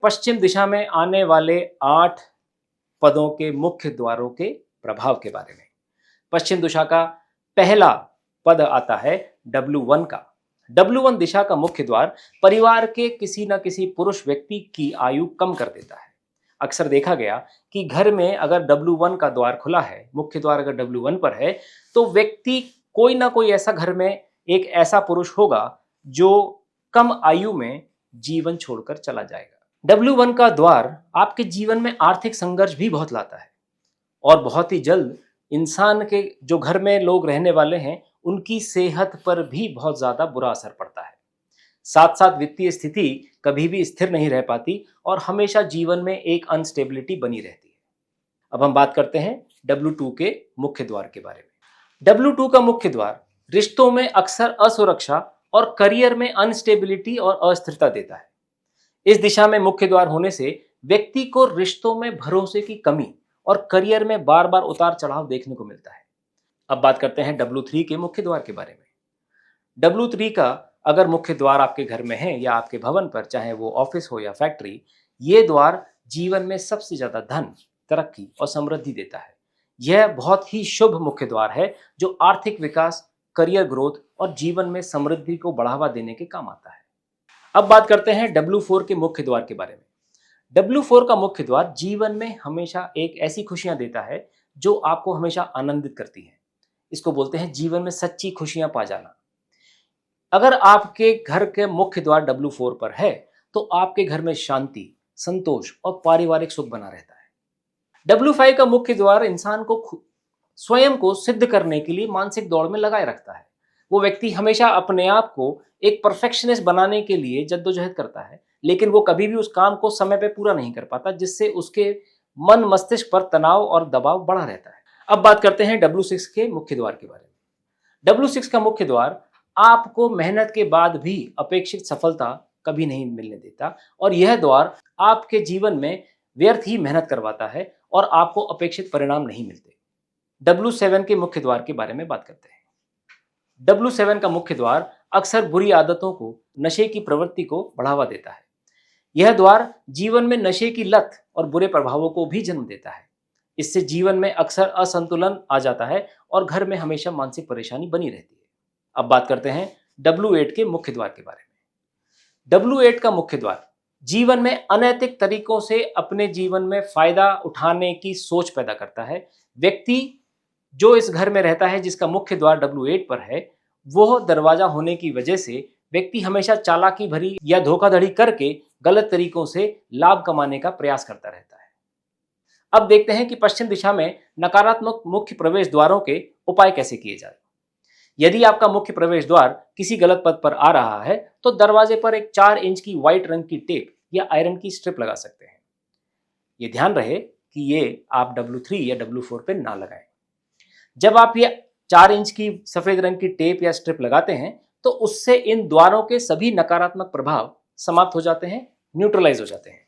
पश्चिम दिशा में आने वाले 8 पदों के मुख्य द्वारों के प्रभाव के बारे में। पश्चिम दिशा का पहला पद आता है W1 का। W1 दिशा का मुख्य द्वार परिवार के किसी न किसी पुरुष व्यक्ति की आयु कम कर देता है। अक्सर देखा गया कि घर में अगर W1 का द्वार खुला है, मुख्य द्वार अगर W1 पर है, तो व्यक्ति कोई ना कोई ऐसा घर में एक ऐसा पुरुष होगा जो कम आयु में जीवन छोड़कर चला जाएगा। W1 का द्वार आपके जीवन में आर्थिक संघर्ष भी बहुत लाता है और बहुत ही जल्द इंसान के जो घर में लोग रहने वाले हैं उनकी सेहत पर भी बहुत ज्यादा बुरा असर पड़ता है। साथ साथ वित्तीय स्थिति कभी भी स्थिर नहीं रह पाती और हमेशा जीवन में एक अनस्टेबिलिटी बनी रहती है। अब हम बात करते हैं W2 के मुख्य द्वार के बारे में। W2 का मुख्य द्वार रिश्तों में अक्सर असुरक्षा और करियर में अनस्टेबिलिटी और अस्थिरता देता है। इस दिशा में मुख्य द्वार होने से व्यक्ति को रिश्तों में भरोसे की कमी और करियर में बार बार उतार चढ़ाव देखने को मिलता है। अब बात करते हैं W3 के मुख्य द्वार के बारे में। W3 का अगर मुख्य द्वार आपके घर में है या आपके भवन पर, चाहे वो ऑफिस हो या फैक्ट्री, ये द्वार जीवन में सबसे ज्यादा धन, तरक्की और समृद्धि देता है। यह बहुत ही शुभ मुख्य द्वार है जो आर्थिक विकास, करियर ग्रोथ और जीवन में समृद्धि को बढ़ावा देने के काम आता है। अब बात करते हैं W4 के मुख्य द्वार के बारे में। W4 का मुख्य द्वार जीवन में हमेशा एक ऐसी खुशियां देता है जो आपको हमेशा आनंदित करती है। इसको बोलते हैं जीवन में सच्ची खुशियां पा जाना। अगर आपके घर के मुख्य द्वार W4 पर है तो आपके घर में शांति, संतोष और पारिवारिक सुख बना रहता है। W5 का मुख्य द्वार इंसान को स्वयं को सिद्ध करने के लिए मानसिक दौड़ में लगाए रखता है। वो व्यक्ति हमेशा अपने आप को एक परफेक्शनिस्ट बनाने के लिए जद्दोजहद करता है, लेकिन वो कभी भी उस काम को समय पे पूरा नहीं कर पाता, जिससे उसके मन मस्तिष्क पर तनाव और दबाव बढ़ा रहता है। अब बात करते हैं W6 के मुख्य द्वार के बारे में। W6 का मुख्य द्वार आपको मेहनत के बाद भी अपेक्षित सफलता कभी नहीं मिलने देता और यह द्वार आपके जीवन में व्यर्थ ही मेहनत करवाता है और आपको अपेक्षित परिणाम नहीं मिलते। W7 के मुख्य द्वार के बारे में बात करते हैं। W7 का मुख्य द्वार अक्सर बुरी आदतों को, नशे की प्रवृत्ति को बढ़ावा देता है। यह द्वार जीवन में नशे की लत और बुरे प्रभावों को भी जन्म देता है। इससे जीवन में अक्सर असंतुलन आ जाता है और घर में हमेशा मानसिक परेशानी बनी रहती है। अब बात करते हैं W8 के मुख्य द्वार के बारे में। W8 का मुख्य द्वार जीवन में अनैतिक तरीकों से अपने जीवन में फायदा उठाने की सोच पैदा करता है। व्यक्ति जो इस घर में रहता है जिसका मुख्य द्वार W8 पर है, वो दरवाजा होने की वजह से व्यक्ति हमेशा चालाकी भरी या धोखाधड़ी करके गलत तरीकों से लाभ कमाने का प्रयास करता रहता है। अब देखते हैं कि पश्चिम दिशा में नकारात्मक मुख्य प्रवेश द्वारों के उपाय कैसे किए जाए। यदि आपका मुख्य प्रवेश द्वार किसी गलत पथ पर आ रहा है तो दरवाजे पर एक 4 इंच की व्हाइट रंग की टेप या आयरन की स्ट्रिप लगा सकते हैं। ये ध्यान रहे कि ये आप W3 या W4 पे ना लगाएं। जब आप ये 4 इंच की सफेद रंग की टेप या स्ट्रिप लगाते हैं तो उससे इन द्वारों के सभी नकारात्मक प्रभाव समाप्त हो जाते हैं, न्यूट्रलाइज हो जाते हैं।